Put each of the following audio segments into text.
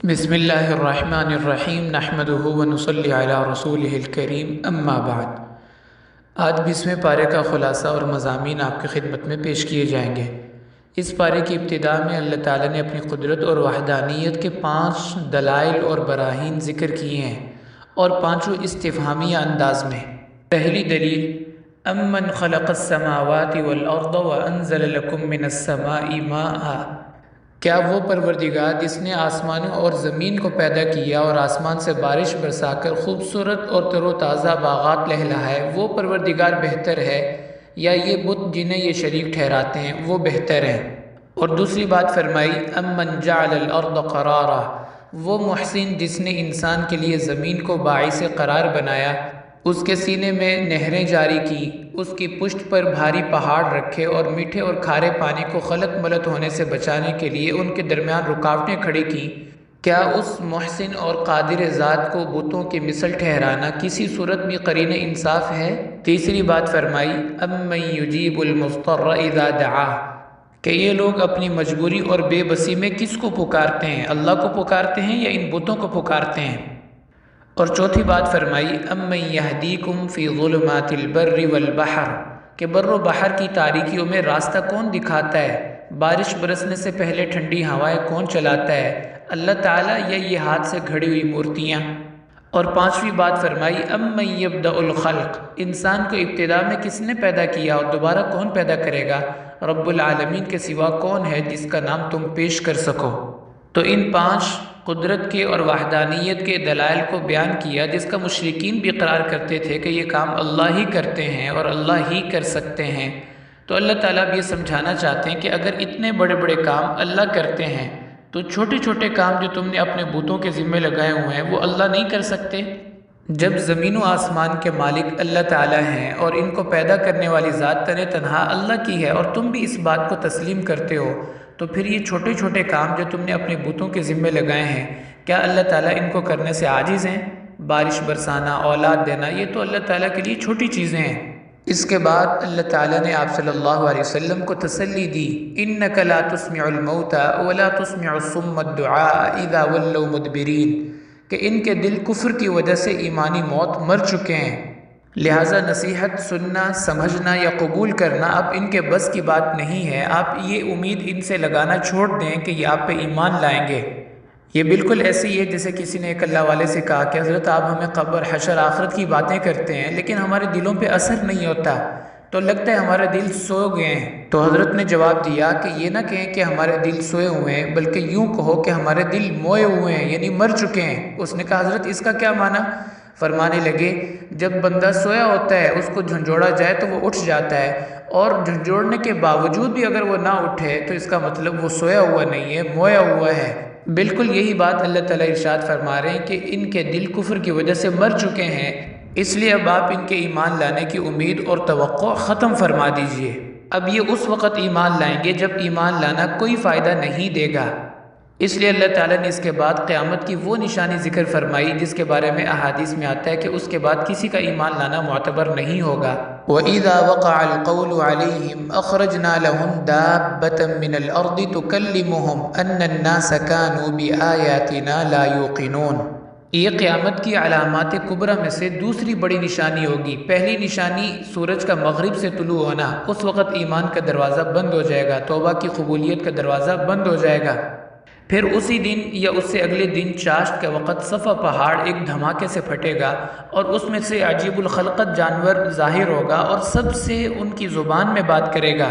بسم اللہ الرحمن الرحیم نحمدہ ونصلی علی رسولہ الکریم اما بعد۔ آج 20ویں پارے کا خلاصہ اور مضامین آپ کی خدمت میں پیش کیے جائیں گے۔ اس پارے کی ابتداء میں اللہ تعالیٰ نے اپنی قدرت اور وحدانیت کے 5 دلائل اور براہین ذکر کیے ہیں، اور پانچوں استفہامیہ انداز میں۔ پہلی دلیل، امن خلق السماوات والارض وانزل لکم من السماء ماء، کیا وہ پروردگار جس نے آسمانوں اور زمین کو پیدا کیا اور آسمان سے بارش برسا کر خوبصورت اور تر و تازہ باغات لہلائے، وہ پروردگار بہتر ہے یا یہ بت جنہیں یہ شریک ٹھہراتے ہیں وہ بہتر ہیں؟ اور دوسری بات فرمائی، امن جعل الارض قرارا، وہ محسن جس نے انسان کے لیے زمین کو باعث قرار بنایا، اس کے سینے میں نہریں جاری کی، اس کی پشت پر بھاری پہاڑ رکھے اور میٹھے اور کھارے پانی کو خلط ملط ہونے سے بچانے کے لیے ان کے درمیان رکاوٹیں کھڑی کی۔ کیا اس محسن اور قادر ذات کو بتوں کی مثل ٹھہرانا کسی صورت بھی قرین انصاف ہے؟ تیسری بات فرمائی، امن یجیب المضطر اذا دعاہ، کہ یہ لوگ اپنی مجبوری اور بے بسی میں کس کو پکارتے ہیں، اللہ کو پکارتے ہیں یا ان بتوں کو پکارتے ہیں؟ اور چوتھی بات فرمائی، امن یہدیکم فی ظلمات البر والبحر، کہ بر و بحر کی تاریکیوں میں راستہ کون دکھاتا ہے، بارش برسنے سے پہلے ٹھنڈی ہوائیں کون چلاتا ہے، اللہ تعالیٰ یا یہ ہاتھ سے گھڑی ہوئی مورتیاں؟ اور پانچویں بات فرمائی، امن یبدأ الخلق، انسان کو ابتدا میں کس نے پیدا کیا اور دوبارہ کون پیدا کرے گا؟ رب العالمین کے سوا کون ہے جس کا نام تم پیش کر سکو؟ تو ان 5 قدرت کے اور وحدانیت کے دلائل کو بیان کیا، جس کا مشرکین بھی اقرار کرتے تھے کہ یہ کام اللہ ہی کرتے ہیں اور اللہ ہی کر سکتے ہیں۔ تو اللہ تعالیٰ بھی یہ سمجھانا چاہتے ہیں کہ اگر اتنے بڑے بڑے کام اللہ کرتے ہیں تو چھوٹے چھوٹے کام جو تم نے اپنے بتوں کے ذمے لگائے ہوئے ہیں وہ اللہ نہیں کر سکتے؟ جب زمین و آسمان کے مالک اللہ تعالیٰ ہیں اور ان کو پیدا کرنے والی ذات تنہا اللہ کی ہے، اور تم بھی اس بات کو تسلیم کرتے ہو، تو پھر یہ چھوٹے چھوٹے کام جو تم نے اپنے بتوں کے ذمے لگائے ہیں، کیا اللہ تعالیٰ ان کو کرنے سے عاجز ہیں؟ بارش برسانا، اولاد دینا، یہ تو اللہ تعالیٰ کے لیے چھوٹی چیزیں ہیں۔ اس کے بعد اللہ تعالیٰ نے آپ صلی اللہ علیہ وسلم کو تسلی دی، اِنَّكَ لَا تُسْمِعُ الْمَوْتَى وَلَا تُسْمِعُ الصُّمَّ الدُّعَاءَ إِذَا وَلَّوْا مُدْبِرِينَ، کہ ان کے دل کفر کی وجہ سے ایمانی موت مر چکے ہیں، لہٰذا نصیحت سننا، سمجھنا یا قبول کرنا اب ان کے بس کی بات نہیں ہے۔ آپ یہ امید ان سے لگانا چھوڑ دیں کہ یہ آپ پہ ایمان لائیں گے۔ یہ بالکل ایسے ہی ہے جیسے کسی نے ایک اللہ والے سے کہا کہ حضرت آپ ہمیں قبر، حشر، آخرت کی باتیں کرتے ہیں لیکن ہمارے دلوں پہ اثر نہیں ہوتا، تو لگتا ہے ہمارے دل سو گئے ہیں۔ تو حضرت نے جواب دیا کہ یہ نہ کہیں کہ ہمارے دل سوئے ہوئے ہیں، بلکہ یوں کہو کہ ہمارے دل موئے ہوئے ہیں، یعنی مر چکے ہیں۔ اس نے کہا حضرت اس کا کیا معنی؟ فرمانے لگے، جب بندہ سویا ہوتا ہے اس کو جھنجھوڑا جائے تو وہ اٹھ جاتا ہے، اور جھنجھوڑنے کے باوجود بھی اگر وہ نہ اٹھے تو اس کا مطلب وہ سویا ہوا نہیں ہے، مویا ہوا ہے۔ بالکل یہی بات اللہ تعالیٰ ارشاد فرما رہے ہیں کہ ان کے دل کفر کی وجہ سے مر چکے ہیں، اس لیے اب آپ ان کے ایمان لانے کی امید اور توقع ختم فرما دیجئے۔ اب یہ اس وقت ایمان لائیں گے جب ایمان لانا کوئی فائدہ نہیں دے گا۔ اس لیے اللہ تعالیٰ نے اس کے بعد قیامت کی وہ نشانی ذکر فرمائی جس کے بارے میں احادیث میں آتا ہے کہ اس کے بعد کسی کا ایمان لانا معتبر نہیں ہوگا۔ وَإِذَا وَقَعَ الْقَوْلُ عَلَيْهِمْ أَخْرَجْنَا لَهُمْ دَابَّةً مِّنَ الْأَرْضِ تُكَلِّمُهُمْ أَنَّ النَّاسَ كَانُوا بِآيَاتِنَا لَا يُوقِنُونَ۔ یہ قیامت کی علامات کبریٰ میں سے دوسری بڑی نشانی ہوگی۔ پہلی نشانی سورج کا مغرب سے طلوع ہونا، اس وقت ایمان کا دروازہ بند ہو جائے گا، توبہ کی قبولیت کا دروازہ بند ہو جائے گا۔ پھر اسی دن یا اس سے اگلے دن چاشت کے وقت صفا پہاڑ ایک دھماکے سے پھٹے گا، اور اس میں سے عجیب الخلقت جانور ظاہر ہوگا اور سب سے ان کی زبان میں بات کرے گا،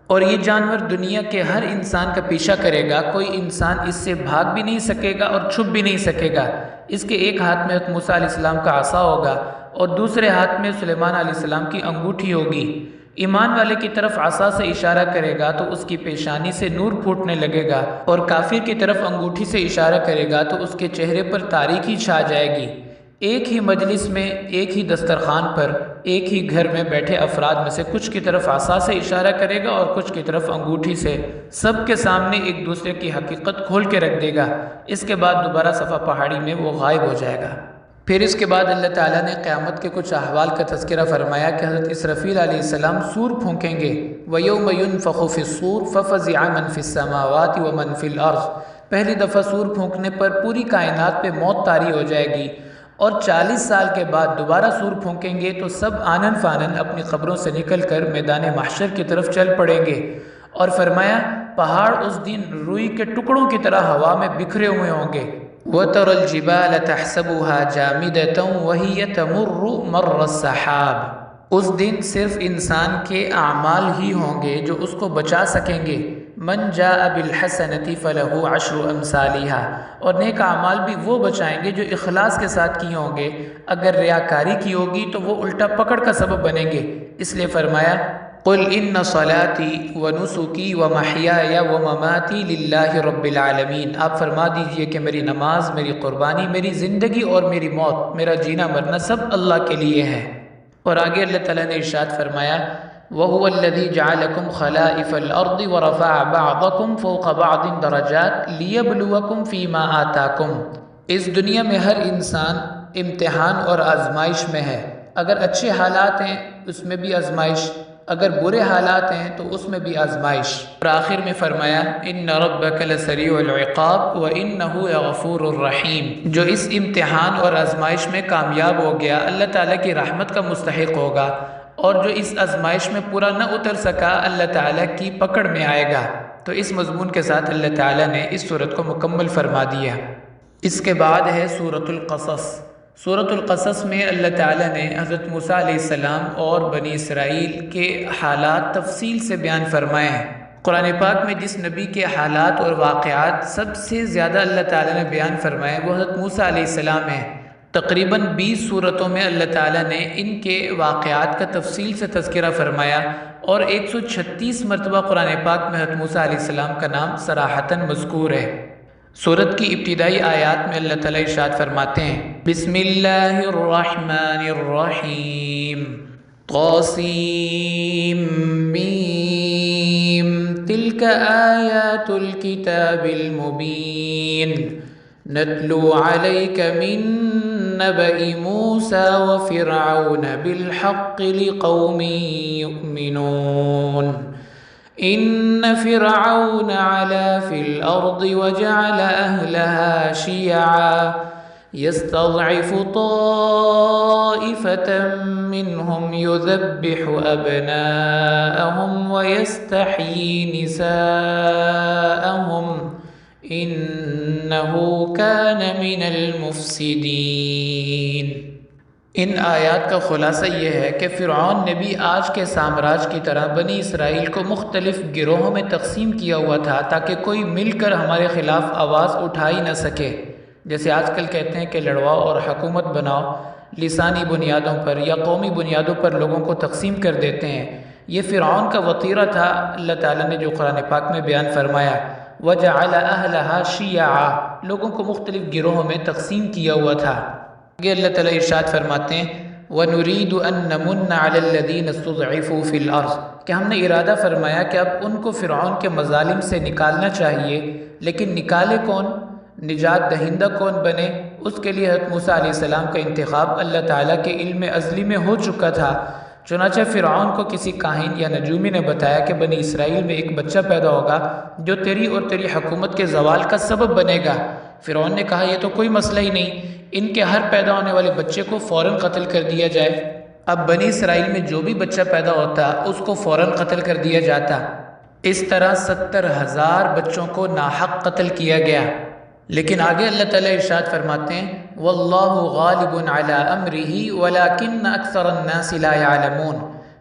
اور یہ جانور دنیا کے ہر انسان کا پیچھا کرے گا، کوئی انسان اس سے بھاگ بھی نہیں سکے گا اور چھپ بھی نہیں سکے گا۔ اس کے ایک ہاتھ میں موسیٰ علیہ السلام کا عصا ہوگا اور دوسرے ہاتھ میں سلیمان علیہ السلام کی انگوٹھی ہوگی۔ ایمان والے کی طرف عصا سے اشارہ کرے گا تو اس کی پیشانی سے نور پھوٹنے لگے گا، اور کافر کی طرف انگوٹھی سے اشارہ کرے گا تو اس کے چہرے پر تاریکی چھا جائے گی۔ ایک ہی مجلس میں، ایک ہی دسترخوان پر، ایک ہی گھر میں بیٹھے افراد میں سے کچھ کی طرف عصا سے اشارہ کرے گا اور کچھ کی طرف انگوٹھی سے، سب کے سامنے ایک دوسرے کی حقیقت کھول کے رکھ دے گا۔ اس کے بعد دوبارہ صفا پہاڑی میں وہ غائب ہو جائے گا۔ پھر اس کے بعد اللہ تعالیٰ نے قیامت کے کچھ احوال کا تذکرہ فرمایا کہ حضرت اسرافیل علیہ السلام سور پھونکیں گے، وَيَوْمَ يُنفَخُ فِي الصُّورِ فَفَزِعَ مَن فِي السَّمَاوَاتِ وَمَن فِي الْأَرْضِ، پہلی دفعہ سور پھونکنے پر پوری کائنات پہ موت طاری ہو جائے گی، اور 40 سال کے بعد دوبارہ سور پھونکیں گے تو سب آنن فانن اپنی قبروں سے نکل کر میدان محشر کی طرف چل پڑیں گے۔ اور فرمایا پہاڑ اس دن روئی کے ٹکڑوں کی طرح ہوا میں بکھرے ہوئے ہوں گے۔ وَتَرَى الْجِبَالَ تَحْسَبُهَا جَامِدَةً وَهِيَ تَمُرُّ مَرَّ السَّحَابِ۔ اس دن صرف انسان کے اعمال ہی ہوں گے جو اس کو بچا سکیں گے۔ مَنْ جَاءَ بِالْحَسَنَةِ فَلَهُ عَشْرُ أَمْثَالِهَا، اور نیک اعمال بھی وہ بچائیں گے جو اخلاص کے ساتھ کیے ہوں گے، اگر ریاکاری کی ہوگی تو وہ الٹا پکڑ کا سبب بنیں گے۔ اس لیے فرمایا قُلْ إِنَّ صَلَاتِي وَنُسُكِي وَمَحْيَايَ وَمَمَاتِي لِلَّهِ رَبِّ الْعَالَمِينَ، آپ فرما دیجئے کہ میری نماز، میری قربانی، میری زندگی اور میری موت، میرا جینا مرنا سب اللہ کے لیے ہے۔ اور آگے اللہ تعالیٰ نے ارشاد فرمایا وَهُوَ الَّذِي جَعَلَكُمْ خَلَائِفَ الْأَرْضِ وَرَفَعَ بَعْضَكُمْ فَوْقَ بَعْضٍ دَرَجَاتٍ لِيَبْلُوَكُمْ فِي مَا آتَاكُمْ۔ اس دنیا میں ہر انسان امتحان اور آزمائش میں ہے، اگر اچھے حالات ہیں اس میں بھی آزمائش، اگر برے حالات ہیں تو اس میں بھی آزمائش۔ اور آخر میں فرمایا إِنَّ رَبَّكَ لَسَرِيعُ الْعِقَابِ وَإِنَّهُ لَغَفُورٌ رَحِيمٌ۔ جو اس امتحان اور آزمائش میں کامیاب ہو گیا اللہ تعالیٰ کی رحمت کا مستحق ہوگا، اور جو اس آزمائش میں پورا نہ اتر سکا اللہ تعالیٰ کی پکڑ میں آئے گا۔ تو اس مضمون کے ساتھ اللہ تعالیٰ نے اس سورت کو مکمل فرما دیا۔ اس کے بعد ہے سورۃ القصص۔ سورۃ القصص میں اللہ تعالیٰ نے حضرت موسیٰ علیہ السلام اور بنی اسرائیل کے حالات تفصیل سے بیان فرمائے ہیں۔ قرآن پاک میں جس نبی کے حالات اور واقعات سب سے زیادہ اللہ تعالیٰ نے بیان فرمائے وہ حضرت موسیٰ علیہ السلام ہیں۔ تقریباً 20 صورتوں میں اللہ تعالیٰ نے ان کے واقعات کا تفصیل سے تذکرہ فرمایا، اور 136 مرتبہ قرآن پاک میں حضرت موسیٰ علیہ السلام کا نام صراحتاً مذکور ہے۔ سورت کی ابتدائی آیات میں اللہ تعالیٰ ارشاد فرماتے ہیں بسم اللہ الرحمن الرحیم طاسیم میم تلک آیات الکتاب المبین نتلو علیک من نبأ موسیٰ وفرعون بالحق لقوم یؤمنون إن فرعون علا في الأرض وجعل أهلها شيعا يستضعف طائفة منهم يذبح أبناءهم ويستحيي نساءهم إنه كان من المفسدين۔ ان آیات کا خلاصہ یہ ہے کہ فرعون نے بھی آج کے سامراج کی طرح بنی اسرائیل کو مختلف گروہوں میں تقسیم کیا ہوا تھا تاکہ کوئی مل کر ہمارے خلاف آواز اٹھا ہی نہ سکے۔ جیسے آج کل کہتے ہیں کہ لڑواؤ اور حکومت بناؤ، لسانی بنیادوں پر یا قومی بنیادوں پر لوگوں کو تقسیم کر دیتے ہیں۔ یہ فرعون کا وطیرہ تھا۔ اللہ تعالیٰ نے جو قرآن پاک میں بیان فرمایا وَجَعَلَ أَهْلَهَا شِيَعًا، لوگوں کو مختلف گروہوں میں تقسیم کیا ہوا تھا۔ کہ اللہ تعالیٰ ارشاد فرماتے ہیں وَنُرِيدُ أَن نَّمُنَّ عَلَى الَّذِينَ اسْتُضْعِفُوا فِي الْأَرْضِ، کہ ہم نے ارادہ فرمایا کہ اب ان کو فرعون کے مظالم سے نکالنا چاہیے، لیکن نکالے کون، نجات دہندہ کون بنے، اس کے لیے حضرت موسیٰ علیہ السلام کا انتخاب اللہ تعالیٰ کے علم ازلی میں ہو چکا تھا۔ چنانچہ فرعون کو کسی کاہن یا نجومی نے بتایا کہ بنی اسرائیل میں ایک بچہ پیدا ہوگا جو تیری اور تیری حکومت کے زوال کا سبب بنے گا۔ فرعون نے کہا یہ تو کوئی مسئلہ ہی نہیں، ان کے ہر پیدا ہونے والے بچے کو فوراً قتل کر دیا جائے۔ اب بنی اسرائیل میں جو بھی بچہ پیدا ہوتا اس کو فوراً قتل کر دیا جاتا۔ اس طرح 70,000 بچوں کو ناحق قتل کیا گیا۔ لیکن آگے اللہ تعالیٰ ارشاد فرماتے ہیں واللہ غالب علی امرہ ولکن اکثر الناس لا یعلمون،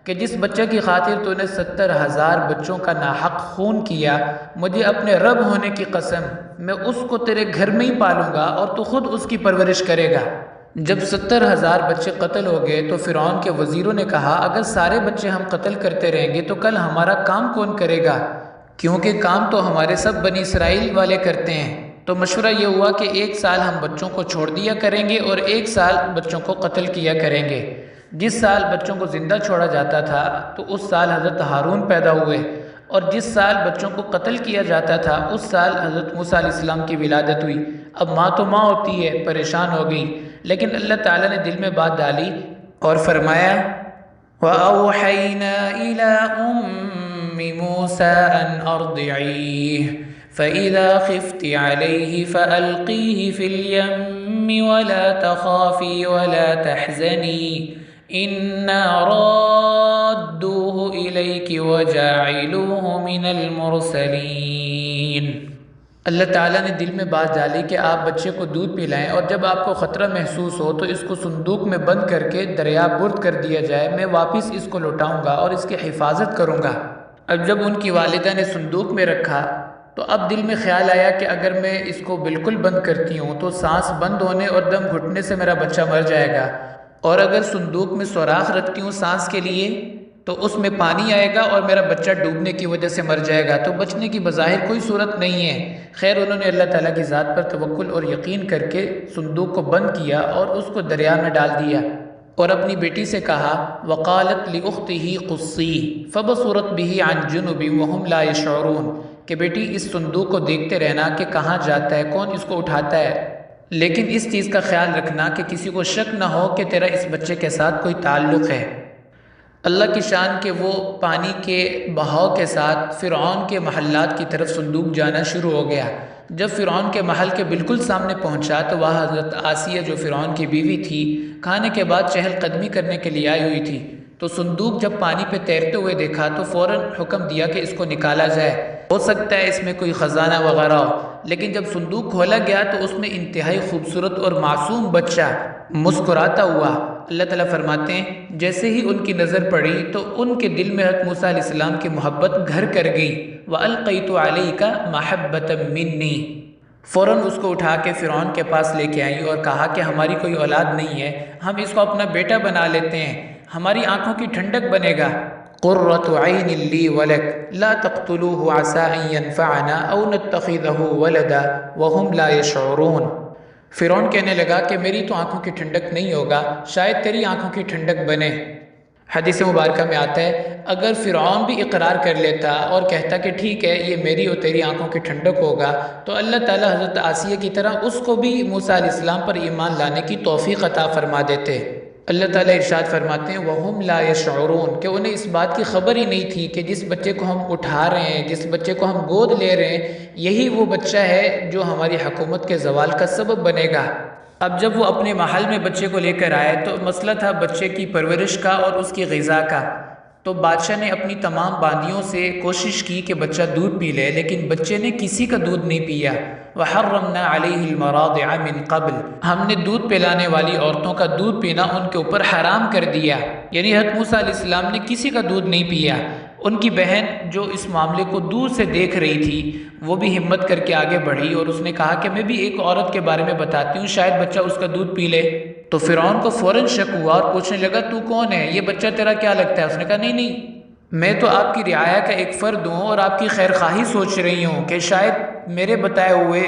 کہ جس بچے کی خاطر تو نے 70,000 بچوں کا ناحق خون کیا، مجھے اپنے رب ہونے کی قسم میں اس کو تیرے گھر میں ہی پالوں گا اور تو خود اس کی پرورش کرے گا۔ جب 70,000 بچے قتل ہو گئے تو فرعون کے وزیروں نے کہا اگر سارے بچے ہم قتل کرتے رہیں گے تو کل ہمارا کام کون کرے گا، کیونکہ کام تو ہمارے سب بنی اسرائیل والے کرتے ہیں۔ تو مشورہ یہ ہوا کہ 1 سال ہم بچوں کو چھوڑ دیا کریں گے اور 1 سال بچوں کو قتل کیا کریں گے۔ جس سال بچوں کو زندہ چھوڑا جاتا تھا تو اس سال حضرت ہارون پیدا ہوئے، اور جس سال بچوں کو قتل کیا جاتا تھا اس سال حضرت موسیٰ علیہ السلام کی ولادت ہوئی۔ اب ماں تو ماں ہوتی ہے، پریشان ہو گئی، لیکن اللہ تعالیٰ نے دل میں بات ڈالی اور فرمایا وَأَوْحَيْنَا إِلَىٰ أُمِّ مُوسَىٰ أَنْ أَرْضِعِيهِ فَإِذَا خِفْتِ عَلَيْهِ فَأَلْقِيهِ فِي الْيَمِّ وَلَا تَخَافِي وَلَا تَحْزَنِي إِنَّا رَادُّوهُ إِلَيْكِ وَجَاعِلُوهُ مِنَ الْمُرْسَلِينَ۔ اللہ تعالیٰ نے دل میں بات ڈالی کہ آپ بچے کو دودھ پلائیں، اور جب آپ کو خطرہ محسوس ہو تو اس کو صندوق میں بند کر کے دریا برد کر دیا جائے، میں واپس اس کو لوٹاؤں گا اور اس کی حفاظت کروں گا۔ اب جب ان کی والدہ نے صندوق میں رکھا تو اب دل میں خیال آیا کہ اگر میں اس کو بالکل بند کرتی ہوں تو سانس بند ہونے اور دم گھٹنے سے میرا بچہ مر جائے گا، اور اگر صندوق میں سوراخ رکھتی ہوں سانس کے لیے تو اس میں پانی آئے گا اور میرا بچہ ڈوبنے کی وجہ سے مر جائے گا، تو بچنے کی بظاہر کوئی صورت نہیں ہے۔ خیر انہوں نے اللہ تعالیٰ کی ذات پر توکل اور یقین کر کے صندوق کو بند کیا اور اس کو دریا میں ڈال دیا، اور اپنی بیٹی سے کہا وقالت لأختہ قصیہ فبصرت بہ عن جنب وہم لا یشعرون، کہ بیٹی اس صندوق کو دیکھتے رہنا کہ کہاں جاتا ہے، کون اس کو اٹھاتا ہے، لیکن اس چیز کا خیال رکھنا کہ کسی کو شک نہ ہو کہ تیرا اس بچے کے ساتھ کوئی تعلق ہے۔ اللہ کی شان کہ وہ پانی کے بہاؤ کے ساتھ فرعون کے محلات کی طرف صندوق جانا شروع ہو گیا۔ جب فرعون کے محل کے بالکل سامنے پہنچا تو وہاں حضرت آسیہ جو فرعون کی بیوی تھی کھانے کے بعد چہل قدمی کرنے کے لیے آئی ہوئی تھی، تو صندوق جب پانی پہ تیرتے ہوئے دیکھا تو فوراً حکم دیا کہ اس کو نکالا جائے، ہو سکتا ہے اس میں کوئی خزانہ وغیرہ ہو۔ لیکن جب صندوق کھولا گیا تو اس میں انتہائی خوبصورت اور معصوم بچہ مسکراتا ہوا۔ اللہ تعالیٰ فرماتے ہیں جیسے ہی ان کی نظر پڑی تو ان کے دل میں حضرت موسیٰ علیہ السلام کی محبت گھر کر گئی۔ وَأَلْقَيْتُ عَلَيْكَ مَحَبَّةً مِّنِّي، فوراً اس کو اٹھا کے فرعون کے پاس لے کے آئیں اور کہا کہ ہماری کوئی اولاد نہیں ہے، ہم اس کو اپنا بیٹا بنا لیتے ہیں، ہماری آنکھوں کی ٹھنڈک بنے گا۔ قُرَّةُ عَيْنٍ لِّي وَلَكَ لَا تَقْتُلُوهُ عَسَىٰ أَن يَنفَعَنَا أَوْ نَتَّخِذَهُ وَلَدًا وَهُمْ لَا يَشْعُرُونَ۔ فرعون کہنے لگا کہ میری تو آنکھوں کی ٹھنڈک نہیں ہوگا، شاید تیری آنکھوں کی ٹھنڈک بنے۔ حدیث مبارکہ میں آتا ہے اگر فرعون بھی اقرار کر لیتا اور کہتا کہ ٹھیک ہے یہ میری اور تیری آنکھوں کی ٹھنڈک ہوگا، تو اللہ تعالیٰ حضرت آسیہ کی طرح اس کو بھی موسیٰ علیہ السلام پر ایمان لانے کی توفیق عطا فرما دیتے۔ اللہ تعالیٰ ارشاد فرماتے ہیں وَهُمْ لَا يَشْعُرُونَ، کہ انہیں اس بات کی خبر ہی نہیں تھی کہ جس بچے کو ہم اٹھا رہے ہیں، جس بچے کو ہم گود لے رہے ہیں، یہی وہ بچہ ہے جو ہماری حکومت کے زوال کا سبب بنے گا۔ اب جب وہ اپنے محل میں بچے کو لے کر آئے تو مسئلہ تھا بچے کی پرورش کا اور اس کی غذا کا، تو بادشاہ نے اپنی تمام باندیوں سے کوشش کی کہ بچہ دودھ پی لے، لیکن بچے نے کسی کا دودھ نہیں پیا۔ وَحَرَّمْنَا عَلَيْهِ الْمَرَاضِعَ مِنْ قَبْلِ، ہم نے دودھ پلانے والی عورتوں کا دودھ پینا ان کے اوپر حرام کر دیا، یعنی حضرت موسیٰ علیہ السلام نے کسی کا دودھ نہیں پیا۔ ان کی بہن جو اس معاملے کو دور سے دیکھ رہی تھی وہ بھی ہمت کر کے آگے بڑھی اور اس نے کہا کہ میں بھی ایک عورت کے بارے میں بتاتی ہوں، شاید بچہ اس کا دودھ پی لے۔ تو فرعون کو فوراً شک ہوا اور پوچھنے لگا تو کون ہے، یہ بچہ تیرا کیا لگتا ہے؟ اس نے کہا نہیں، میں تو آپ کی رعایا کا ایک فرد ہوں اور آپ کی خیر خواہی سوچ رہی ہوں کہ شاید میرے بتائے ہوئے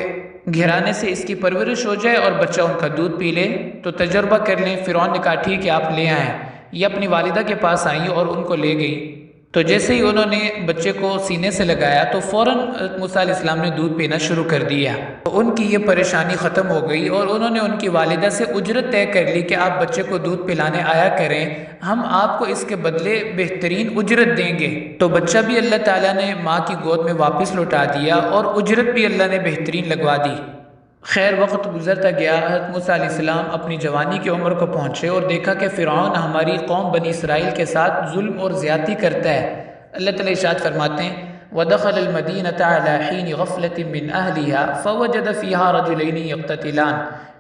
گھرانے سے اس کی پرورش ہو جائے اور بچہ ان کا دودھ پی لے، تو تجربہ کر لیں۔ فرعون نے کہا ٹھیک ہے آپ لے آئیں۔ یہ اپنی والدہ کے پاس آئیں اور ان کو لے گئی، تو جیسے ہی انہوں نے بچے کو سینے سے لگایا تو فوراً موسیٰ علیہ السلام نے دودھ پینا شروع کر دیا۔ تو ان کی یہ پریشانی ختم ہو گئی اور انہوں نے ان کی والدہ سے اجرت طے کر لی کہ آپ بچے کو دودھ پلانے آیا کریں، ہم آپ کو اس کے بدلے بہترین اجرت دیں گے۔ تو بچہ بھی اللہ تعالیٰ نے ماں کی گود میں واپس لوٹا دیا اور اجرت بھی اللہ نے بہترین لگوا دی۔ خیر وقت گزرتا گیا، حضرت موسیٰ علیہ السلام اپنی جوانی کی عمر کو پہنچے اور دیکھا کہ فرعون ہماری قوم بنی اسرائیل کے ساتھ ظلم اور زیادتی کرتا ہے۔ اللہ تعالیٰ ارشاد فرماتے ہیں وَدَخَلَ الْمَدِينَةَ عَلَى حِينِ غَفْلَةٍ مِّنْ أَهْلِهَا فَوَجَدَ فِيهَا رَجُلَيْنِ يَقْتَتِلَانِ،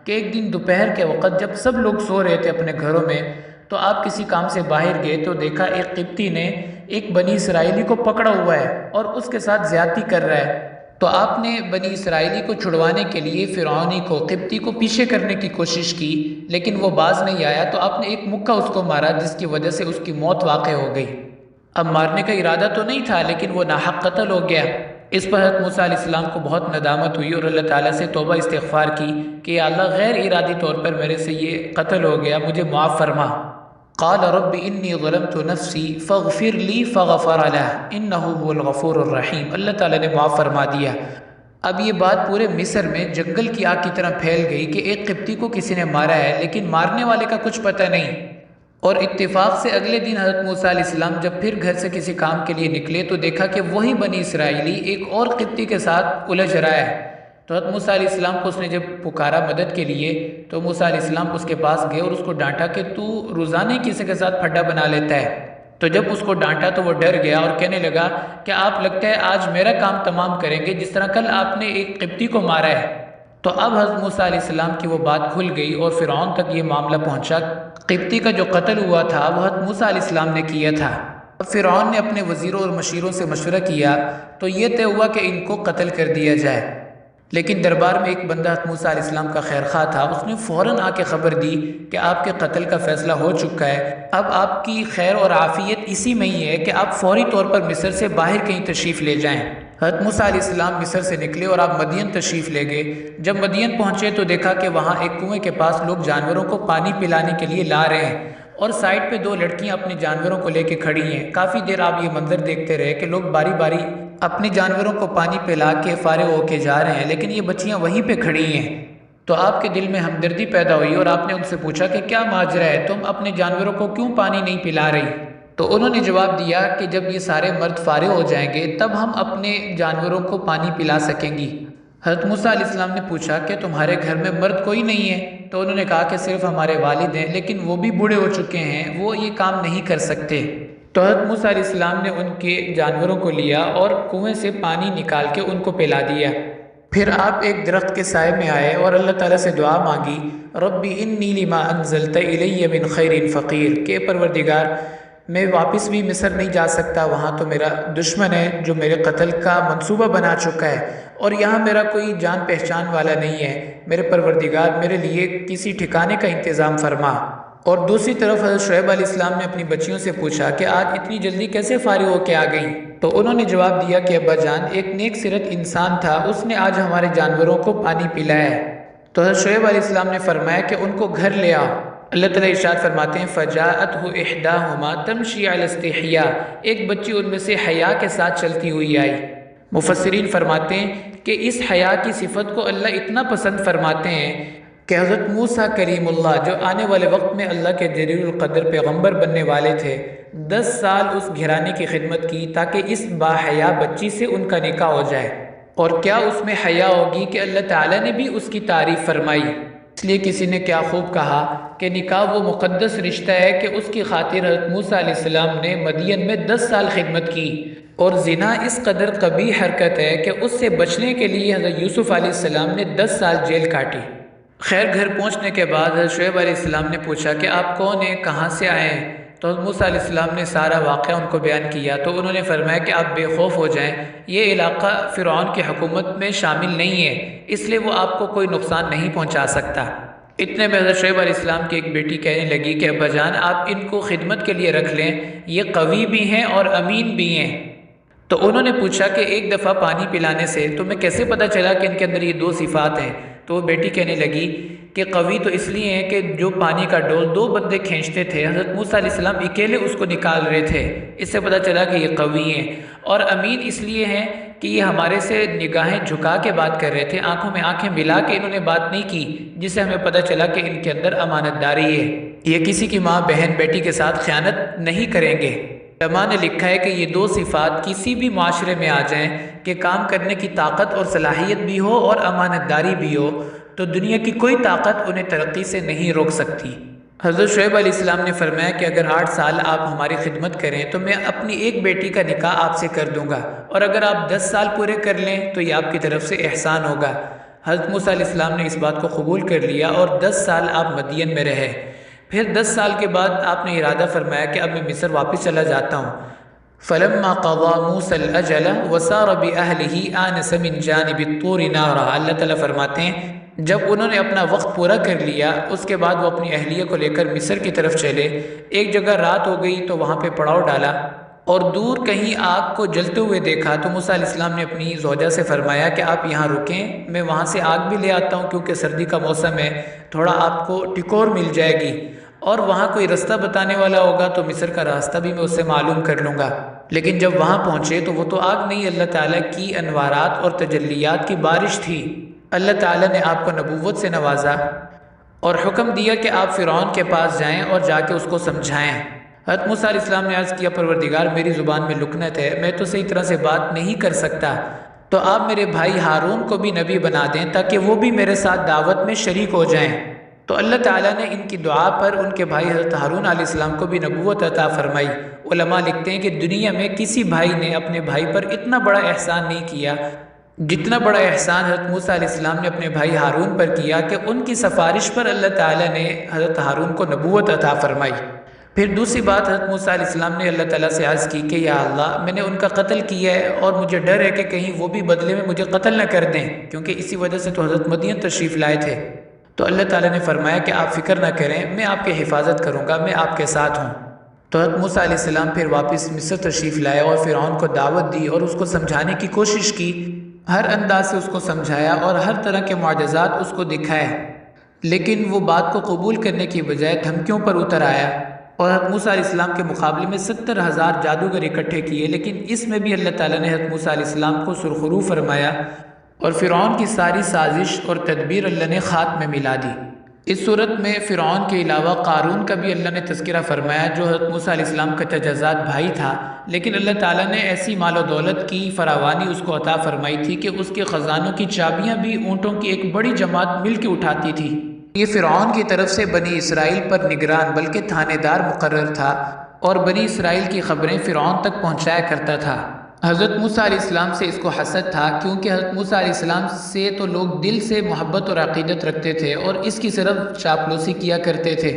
کہ ایک دن دوپہر کے وقت جب سب لوگ سو رہے تھے اپنے گھروں میں تو آپ کسی کام سے باہر گئے تو دیکھا ایک قبطی نے ایک بنی اسرائیلی کو پکڑا ہوا ہے اور اس کے ساتھ زیادتی کر رہا ہے۔ تو آپ نے بنی اسرائیلی کو چھڑوانے کے لیے فرعونی کو قبطی کو پیچھے کرنے کی کوشش کی، لیکن وہ باز نہیں آیا، تو آپ نے ایک مکہ اس کو مارا جس کی وجہ سے اس کی موت واقع ہو گئی۔ اب مارنے کا ارادہ تو نہیں تھا لیکن وہ ناحق قتل ہو گیا۔ اس پر حضرت موسیٰ علیہ السلام کو بہت ندامت ہوئی اور اللہ تعالیٰ سے توبہ استغفار کی کہ یا اللہ غیر ارادی طور پر میرے سے یہ قتل ہو گیا، مجھے معاف فرما۔ قال رب انی ظلمت نفسی فاغفر لی فغفر لہ انہ هو الغفور الرحیم، اللہ تعالیٰ نے معاف فرما دیا۔ اب یہ بات پورے مصر میں جنگل کی آگ کی طرح پھیل گئی کہ ایک قبطی کو کسی نے مارا ہے لیکن مارنے والے کا کچھ پتہ نہیں۔ اور اتفاق سے اگلے دن حضرت موسیٰ علیہ السلام جب پھر گھر سے کسی کام کے لیے نکلے تو دیکھا کہ وہی بنی اسرائیلی ایک اور قبطی کے ساتھ الجھ رہا ہے۔ تو حضرت موسیٰ علیہ السلام کو اس نے جب پکارا مدد کے لیے تو موسیٰ علیہ السلام اس کے پاس گئے اور اس کو ڈانٹا کہ تو روزانہ کسی کے ساتھ پھڈا بنا لیتا ہے۔ تو جب اس کو ڈانٹا تو وہ ڈر گیا اور کہنے لگا کہ آپ لگتا ہے آج میرا کام تمام کریں گے جس طرح کل آپ نے ایک قبطی کو مارا ہے۔ تو اب حضرت موسیٰ علیہ السلام کی وہ بات کھل گئی اور فرعون تک یہ معاملہ پہنچا۔ قبطی کا جو قتل ہوا تھا وہ حضرت موسیٰ علیہ السلام نے کیا تھا۔ فرعون نے اپنے وزیروں اور مشیروں سے مشورہ کیا تو یہ طے ہوا کہ ان کو قتل کر دیا جائے، لیکن دربار میں ایک بندہ حضرت موسیٰ علیہ السلام کا خیر خواہ تھا۔ اس نے فوراً آ کے خبر دی کہ آپ کے قتل کا فیصلہ ہو چکا ہے، اب آپ کی خیر اور عافیت اسی میں ہی ہے کہ آپ فوری طور پر مصر سے باہر کہیں تشریف لے جائیں۔ حضرت موسیٰ علیہ السلام مصر سے نکلے اور آپ مدین تشریف لے گئے۔ جب مدین پہنچے تو دیکھا کہ وہاں ایک کنویں کے پاس لوگ جانوروں کو پانی پلانے کے لیے لا رہے ہیں اور سائڈ پہ دو لڑکیاں اپنے جانوروں کو لے کے کھڑی ہیں۔ کافی دیر آپ یہ منظر دیکھتے رہے کہ لوگ باری باری اپنے جانوروں کو پانی پلا کے فارغ ہو کے جا رہے ہیں، لیکن یہ بچیاں وہیں پہ کھڑی ہیں۔ تو آپ کے دل میں ہمدردی پیدا ہوئی اور آپ نے ان سے پوچھا کہ کیا ماجرا ہے، تم اپنے جانوروں کو کیوں پانی نہیں پلا رہی؟ تو انہوں نے جواب دیا کہ جب یہ سارے مرد فارغ ہو جائیں گے تب ہم اپنے جانوروں کو پانی پلا سکیں گی۔ حضرت موسیٰ علیہ السلام نے پوچھا کہ تمہارے گھر میں مرد کوئی نہیں ہے؟ تو انہوں نے کہا کہ صرف ہمارے والد ہیں، لیکن وہ بھی بوڑھے ہو چکے ہیں، وہ یہ کام نہیں کر سکتے۔ تو حضرت موسیٰ علیہ السلام نے ان کے جانوروں کو لیا اور کنویں سے پانی نکال کے ان کو پلا دیا۔ پھر آپ ایک درخت کے سائے میں آئے اور اللہ تعالیٰ سے دعا مانگی، ربی انی لما انزلت الی من خیر فقیر، کہ پروردگار میں واپس بھی مصر نہیں جا سکتا، وہاں تو میرا دشمن ہے جو میرے قتل کا منصوبہ بنا چکا ہے، اور یہاں میرا کوئی جان پہچان والا نہیں ہے، میرے پروردگار میرے لیے کسی ٹھکانے کا انتظام فرما۔ اور دوسری طرف حضرت شعیب علیہ السلام نے اپنی بچیوں سے پوچھا کہ آج اتنی جلدی کیسے فارغ ہو کے آ گئیں؟ تو انہوں نے جواب دیا کہ ابا جان ایک نیک سیرت انسان تھا، اس نے آج ہمارے جانوروں کو پانی پلایا ہے۔ تو حضرت شعیب علیہ السلام نے فرمایا کہ ان کو گھر لے آؤ۔ اللہ تعالیٰ ارشاد فرماتے ہیں فَجَاءَتْهُ إِحْدَاهُمَا تَمْشِي عَلَى اسْتِحْيَاءٍ، ایک بچی ان میں سے حیا کے ساتھ چلتی ہوئی آئی۔ مفسرین فرماتے ہیں کہ اس حیا کی صفت کو اللہ اتنا پسند فرماتے ہیں کہ حضرت موسیٰ کریم اللہ جو آنے والے وقت میں اللہ کے جلیل القدر پیغمبر بننے والے تھے، 10 سال اس گھرانے کی خدمت کی تاکہ اس باحیا بچی سے ان کا نکاح ہو جائے۔ اور کیا اس میں حیا ہوگی کہ اللہ تعالیٰ نے بھی اس کی تعریف فرمائی۔ اس لیے کسی نے کیا خوب کہا کہ نکاح وہ مقدس رشتہ ہے کہ اس کی خاطر حضرت موسیٰ علیہ السلام نے مدین میں 10 سال خدمت کی، اور زنا اس قدر قبیح حرکت ہے کہ اس سے بچنے کے لیے حضرت یوسف علیہ السلام نے 10 سال جیل کاٹی۔ خیر گھر پہنچنے کے بعد حضرت شعیب علیہ السلام نے پوچھا کہ آپ کون ہیں، کہاں سے آئے ہیں؟ تو حضرت موسیٰ علیہ السلام نے سارا واقعہ ان کو بیان کیا۔ تو انہوں نے فرمایا کہ آپ بے خوف ہو جائیں، یہ علاقہ فرعون کی حکومت میں شامل نہیں ہے، اس لیے وہ آپ کو کوئی نقصان نہیں پہنچا سکتا۔ اتنے میں حضرت شعیب علیہ السلام کی ایک بیٹی کہنے لگی کہ ابا جان آپ ان کو خدمت کے لیے رکھ لیں، یہ قوی بھی ہیں اور امین بھی ہیں۔ تو انہوں نے پوچھا کہ ایک دفعہ پانی پلانے سے تمہیں کیسے پتہ چلا کہ ان کے اندر یہ 2 صفات ہیں؟ تو وہ بیٹی کہنے لگی کہ قوی تو اس لیے ہیں کہ جو پانی کا ڈول 2 بندے کھینچتے تھے، حضرت موسیٰ علیہ السلام اکیلے اس کو نکال رہے تھے، اس سے پتہ چلا کہ یہ قوی ہیں۔ اور امین اس لیے ہیں کہ یہ ہمارے سے نگاہیں جھکا کے بات کر رہے تھے، آنکھوں میں آنکھیں ملا کے انہوں نے بات نہیں کی، جس سے ہمیں پتہ چلا کہ ان کے اندر امانت داری ہے، یہ کسی کی ماں بہن بیٹی کے ساتھ خیانت نہیں کریں گے۔ علماء نے لکھا ہے کہ یہ 2 صفات کسی بھی معاشرے میں آ جائیں کہ کام کرنے کی طاقت اور صلاحیت بھی ہو اور امانت داری بھی ہو، تو دنیا کی کوئی طاقت انہیں ترقی سے نہیں روک سکتی۔ حضرت شعیب علیہ السلام نے فرمایا کہ اگر 8 سال آپ ہماری خدمت کریں تو میں اپنی ایک بیٹی کا نکاح آپ سے کر دوں گا، اور اگر آپ 10 سال پورے کر لیں تو یہ آپ کی طرف سے احسان ہوگا۔ حضرت موسیٰ علیہ السلام نے اس بات کو قبول کر لیا اور 10 سال آپ مدین میں رہے۔ پھر 10 سال کے بعد آپ نے ارادہ فرمایا کہ اب میں مصر واپس چلا جاتا ہوں۔ فَلَمَّا قَضَى مُوسَى الْأَجَلَ وَسَارَ بِأَهْلِهِ آنَسَ مِنْ جَانِبِ الطُّورِ نَارًا، اللہ تعالیٰ فرماتے ہیں جب انہوں نے اپنا وقت پورا کر لیا اس کے بعد وہ اپنی اہلیہ کو لے کر مصر کی طرف چلے۔ ایک جگہ رات ہو گئی تو وہاں پہ پڑاؤ ڈالا اور دور کہیں آگ کو جلتے ہوئے دیکھا، تو موسیٰ علیہ السلام نے اپنی زوجہ سے فرمایا کہ آپ یہاں رکیں، میں وہاں سے آگ بھی لے آتا ہوں کیونکہ سردی کا موسم ہے، تھوڑا آپ کو ٹکور مل جائے گی، اور وہاں کوئی رستہ بتانے والا ہوگا تو مصر کا راستہ بھی میں اس سے معلوم کر لوں گا۔ لیکن جب وہاں پہنچے تو وہ تو آگ نہیں، اللہ تعالیٰ کی انوارات اور تجلیات کی بارش تھی۔ اللہ تعالیٰ نے آپ کو نبوت سے نوازا اور حکم دیا کہ آپ فرعون کے پاس جائیں اور جا کے اس کو سمجھائیں۔ حضرت موسیٰ علیہ السلام نے عرض کیا پروردگار میری زبان میں لکنت ہے، میں تو صحیح طرح سے بات نہیں کر سکتا، تو آپ میرے بھائی ہارون کو بھی نبی بنا دیں تاکہ وہ بھی میرے ساتھ دعوت میں شریک ہو جائیں۔ تو اللہ تعالیٰ نے ان کی دعا پر ان کے بھائی حضرت ہارون علیہ السلام کو بھی نبوت عطا فرمائی۔ علماء لکھتے ہیں کہ دنیا میں کسی بھائی نے اپنے بھائی پر اتنا بڑا احسان نہیں کیا جتنا بڑا احسان حضرت موسیٰ علیہ السلام نے اپنے بھائی ہارون پر کیا کہ ان کی سفارش پر اللہ تعالیٰ نے حضرت ہارون کو نبوت عطا فرمائی۔ پھر دوسری بات حضرت موسیٰ علیہ السلام نے اللہ تعالیٰ سے عرض کی کہ یا اللہ میں نے ان کا قتل کیا ہے اور مجھے ڈر ہے کہ کہیں وہ بھی بدلے میں مجھے قتل نہ کر دیں، کیونکہ اسی وجہ سے تو حضرت مدین تشریف لائے تھے۔ تو اللہ تعالیٰ نے فرمایا کہ آپ فکر نہ کریں، میں آپ کی حفاظت کروں گا، میں آپ کے ساتھ ہوں۔ تو حضرت موسیٰ علیہ السلام پھر واپس مصر تشریف لائے اور فرعون کو دعوت دی اور اس کو سمجھانے کی کوشش کی، ہر انداز سے اس کو سمجھایا اور ہر طرح کے معجزات اس کو دکھائے، لیکن وہ بات کو قبول کرنے کی بجائے دھمکیوں پر اتر آیا اور حضرت موسیٰ علیہ السلام کے مقابلے میں 70,000 جادوگر اکٹھے کیے، لیکن اس میں بھی اللہ تعالیٰ نے حضرت موسیٰ علیہ السلام کو سرخرو فرمایا اور فرعون کی ساری سازش اور تدبیر اللہ نے خاک میں ملا دی۔ اس صورت میں فرعون کے علاوہ قارون کا بھی اللہ نے تذکرہ فرمایا جو حضرت موسیٰ علیہ السلام کا چچازاد بھائی تھا، لیکن اللہ تعالیٰ نے ایسی مال و دولت کی فراوانی اس کو عطا فرمائی تھی کہ اس کے خزانوں کی چابیاں بھی اونٹوں کی ایک بڑی جماعت مل کے اٹھاتی تھی۔ یہ فرعون کی طرف سے بنی اسرائیل پر نگران بلکہ تھانے دار مقرر تھا اور بنی اسرائیل کی خبریں فرعون تک پہنچایا کرتا تھا۔ حضرت موسیٰ علیہ السلام سے اس کو حسد تھا کیونکہ حضرت موسیٰ علیہ السلام سے تو لوگ دل سے محبت اور عقیدت رکھتے تھے اور اس کی صرف چاپلوسی کیا کرتے تھے،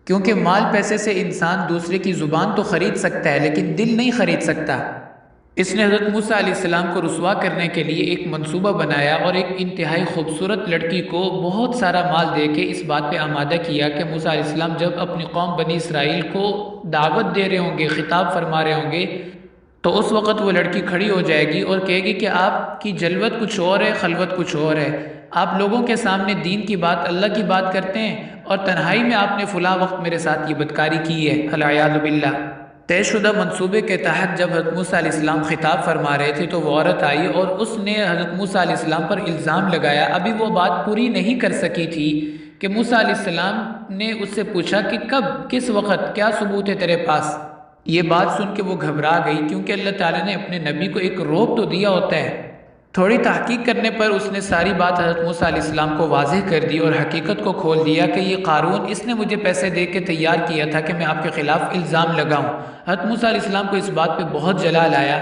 کیونکہ مال پیسے سے انسان دوسرے کی زبان تو خرید سکتا ہے لیکن دل نہیں خرید سکتا۔ اس نے حضرت موسیٰ علیہ السلام کو رسوا کرنے کے لیے ایک منصوبہ بنایا اور ایک انتہائی خوبصورت لڑکی کو بہت سارا مال دے کے اس بات پہ آمادہ کیا کہ موسیٰ علیہ السلام جب اپنی قوم بنی اسرائیل کو دعوت دے رہے ہوں گے، خطاب فرما رہے ہوں گے، تو اس وقت وہ لڑکی کھڑی ہو جائے گی اور کہے گی کہ آپ کی جلوت کچھ اور ہے، خلوت کچھ اور ہے، آپ لوگوں کے سامنے دین کی بات، اللہ کی بات کرتے ہیں اور تنہائی میں آپ نے فلاں وقت میرے ساتھ یہ بدکاری کی ہے، العیاذ باللہ۔ طے شدہ منصوبے کے تحت جب حضرت موسیٰ علیہ السلام خطاب فرما رہے تھے تو وہ عورت آئی اور اس نے حضرت موسیٰ علیہ السلام پر الزام لگایا۔ ابھی وہ بات پوری نہیں کر سکی تھی کہ موسیٰ علیہ السلام نے اس سے پوچھا کہ کب، کس وقت، کیا ثبوت ہے تیرے پاس؟ یہ بات سن کے وہ گھبرا گئی کیونکہ اللہ تعالیٰ نے اپنے نبی کو ایک روب تو دیا ہوتا ہے۔ تھوڑی تحقیق کرنے پر اس نے ساری بات حضرت موسیٰ علیہ السلام کو واضح کر دی اور حقیقت کو کھول دیا کہ یہ قارون اس نے مجھے پیسے دے کے تیار کیا تھا کہ میں آپ کے خلاف الزام لگاؤں۔ حضرت موسیٰ علیہ السلام کو اس بات پہ بہت جلال آیا۔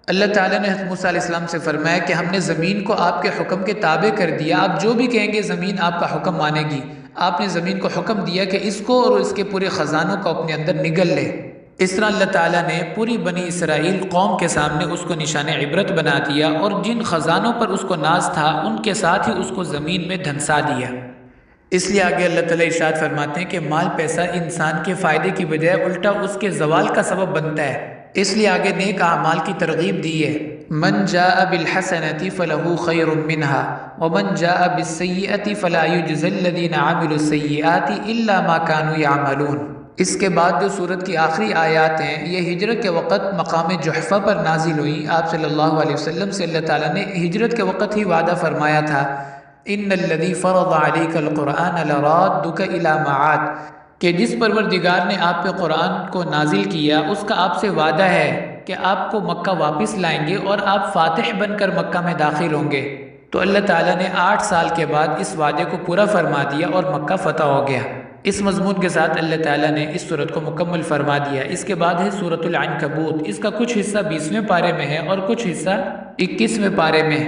اللہ تعالیٰ نے حضرت موسیٰ علیہ السلام سے فرمایا کہ ہم نے زمین کو آپ کے حکم کے تابع کر دیا، آپ جو بھی کہیں گے زمین آپ کا حکم مانے گی۔ آپ نے زمین کو حکم دیا کہ اس کو اور اس کے پورے خزانوں کو اپنے اندر نگل لے۔ اس طرح اللہ تعالیٰ نے پوری بنی اسرائیل قوم کے سامنے اس کو نشان عبرت بنا دیا اور جن خزانوں پر اس کو ناز تھا ان کے ساتھ ہی اس کو زمین میں دھنسا دیا۔ اس لیے آگے اللہ تعالیٰ ارشاد فرماتے ہیں کہ مال پیسہ انسان کے فائدے کی بجائے الٹا اس کے زوال کا سبب بنتا ہے، اس لیے آگے نیک اعمال کی ترغیب دی ہے۔ من جاء بالحسنۃ فلہ خیر منها ومن جاء بالسیئۃ فلا یجزی الذین عملوا السیئات الا ما كانوا یعملون۔ اس کے بعد جو سورت کی آخری آیات ہیں یہ ہجرت کے وقت مقام جحفہ پر نازل ہوئی۔ آپ صلی اللہ علیہ وسلم سے اللہ تعالیٰ نے ہجرت کے وقت ہی وعدہ فرمایا تھا، ان الذی فرض علیک القرآن لرادک الی معاد، کہ جس پروردگار نے آپ پہ قرآن کو نازل کیا اس کا آپ سے وعدہ ہے کہ آپ کو مکہ واپس لائیں گے اور آپ فاتح بن کر مکہ میں داخل ہوں گے۔ تو اللہ تعالیٰ نے 8 سال کے بعد اس وعدے کو پورا فرما دیا اور مکہ فتح ہو گیا۔ اس مضمون کے ساتھ اللہ تعالیٰ نے اس سورت کو مکمل فرما دیا۔ اس کے بعد ہے سورۃ العنکبوت۔ اس کا کچھ حصہ 20ویں پارے میں ہے اور کچھ حصہ 21ویں پارے میں ہے۔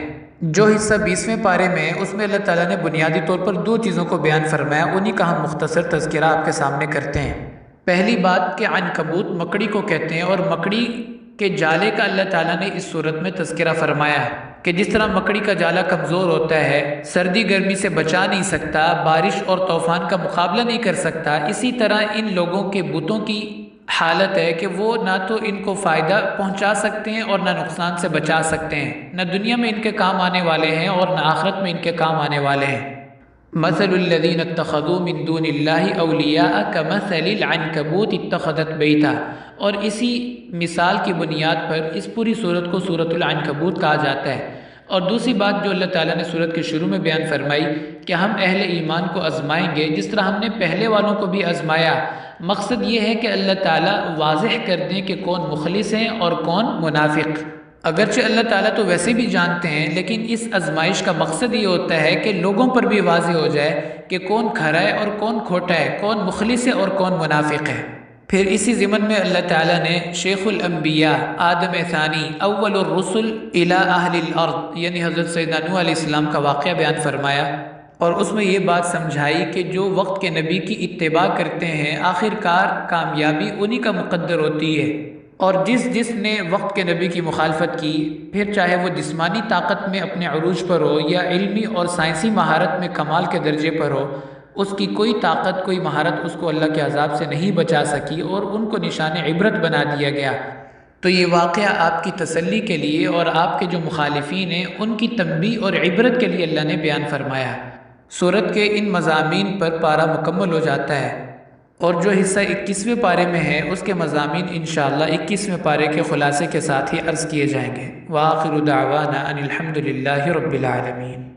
جو حصہ 20ویں پارے میں ہے اس میں اللہ تعالیٰ نے بنیادی طور پر 2 چیزوں کو بیان فرمایا، انہی کا ہم مختصر تذکرہ آپ کے سامنے کرتے ہیں۔ پہلی بات کہ عنکبوت مکڑی کو کہتے ہیں اور مکڑی کے جالے کا اللہ تعالیٰ نے اس صورت میں تذکرہ فرمایا ہے کہ جس طرح مکڑی کا جالا کمزور ہوتا ہے، سردی گرمی سے بچا نہیں سکتا، بارش اور طوفان کا مقابلہ نہیں کر سکتا، اسی طرح ان لوگوں کے بتوں کی حالت ہے کہ وہ نہ تو ان کو فائدہ پہنچا سکتے ہیں اور نہ نقصان سے بچا سکتے ہیں، نہ دنیا میں ان کے کام آنے والے ہیں اور نہ آخرت میں ان کے کام آنے والے ہیں۔ مثل الذین اتخذوا من دون اللہ اولیاء کمثل العنکبوت اتخذت بیتا، اور اسی مثال کی بنیاد پر اس پوری صورت کو سورۃ العنکبوت کہا جاتا ہے۔ اور دوسری بات جو اللہ تعالیٰ نے سورت کے شروع میں بیان فرمائی کہ ہم اہل ایمان کو آزمائیں گے جس طرح ہم نے پہلے والوں کو بھی آزمایا۔ مقصد یہ ہے کہ اللہ تعالیٰ واضح کر دیں کہ کون مخلص ہیں اور کون منافق۔ اگرچہ اللہ تعالیٰ تو ویسے بھی جانتے ہیں، لیکن اس آزمائش کا مقصد یہ ہوتا ہے کہ لوگوں پر بھی واضح ہو جائے کہ کون کھرا ہے اور کون کھوٹا ہے، کون مخلص ہے اور کون منافق ہے۔ پھر اسی ضمن میں اللہ تعالیٰ نے شیخ الانبیاء آدم ثانی اول الرسل الی اہل الارض یعنی حضرت سیدنا نوح علیہ السلام کا واقعہ بیان فرمایا، اور اس میں یہ بات سمجھائی کہ جو وقت کے نبی کی اتباع کرتے ہیں آخر کار کامیابی انہی کا مقدر ہوتی ہے، اور جس نے وقت کے نبی کی مخالفت کی، پھر چاہے وہ جسمانی طاقت میں اپنے عروج پر ہو یا علمی اور سائنسی مہارت میں کمال کے درجے پر ہو، اس کی کوئی طاقت کوئی مہارت اس کو اللہ کے عذاب سے نہیں بچا سکی اور ان کو نشان عبرت بنا دیا گیا۔ تو یہ واقعہ آپ کی تسلی کے لیے اور آپ کے جو مخالفین ہیں ان کی تنبیہ اور عبرت کے لیے اللہ نے بیان فرمایا۔ سورت کے ان مضامین پر پارہ مکمل ہو جاتا ہے، اور جو حصہ 21ویں پارے میں ہے اس کے مضامین انشاءاللہ 21ویں پارے کے خلاصے کے ساتھ ہی عرض کیے جائیں گے۔ وآخر دعوانا ان الحمد للہ رب العالمین۔